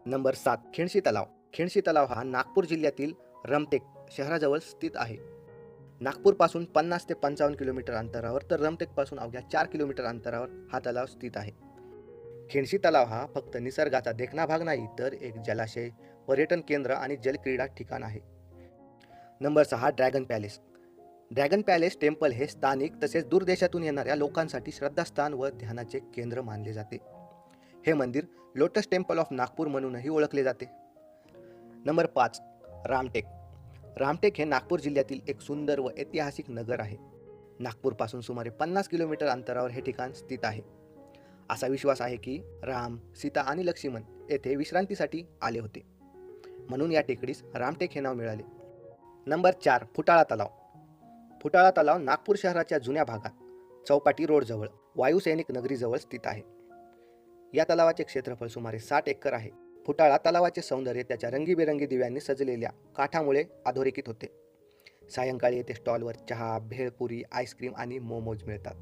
Number 7 Khindsi तलाव. खिंडशी तलाव हा नागपूर जिल्ह्यातील रामटेक शहराजवळ स्थित आहे. नागपूरपासून 50 ते 55 किलोमीटर अंतरावर तर रामटेकपासून अवघ्या 4 किलोमीटर अंतरावर हा तलाव स्थित आहे. खिंडशी तलाव हा फक्त निसर्गाचा देखणा भाग नाही तर एक जलाशय, पर्यटन केंद्र आणि जलक्रीडा ठिकाण आहे. Number 6 dragon palace. Dragon palace temple हे स्थानिक तसेच दूरदेशातून येणाऱ्या लोकांसाठी श्रद्धास्थान व ध्यानाचे केंद्र मानले जाते. हे मंदिर लोटस टेम्पल ऑफ नागपूर म्हणूनही ओळखले जाते. नंबर 5 रामटेक. रामटेक हे नागपूर जिल्ह्यातील एक सुंदर व ऐतिहासिक नगर आहे. नागपूरपासून सुमारे 50 किलोमीटर अंतरावर हे ठिकाण स्थित आहे. असा विश्वास आहे की राम, सीता आणि लक्ष्मण येथे विश्रांतीसाठी आले होते, म्हणून या टेकडीस रामटेक हे नाव मिळाले. नंबर 4 फुटाळा तलाव. फुटाळा तलाव नागपूर शहराच्या जुन्या भागात चौपाटी रोडजवळ वायुसैनिक नगरीजवळ स्थित आहे. या तलावाचे क्षेत्रफळ सुमारे 60 एकर आहे. फुटाळा तलावाचे सौंदर्य त्याच्या रंगीबेरंगी दिव्यांनी सजलेल्या काठामुळे अधोरेखित होते. सायंकाळी येथे स्टॉलवर चहा, भेळपुरी, आईस्क्रीम आणि मोमोज मिळतात.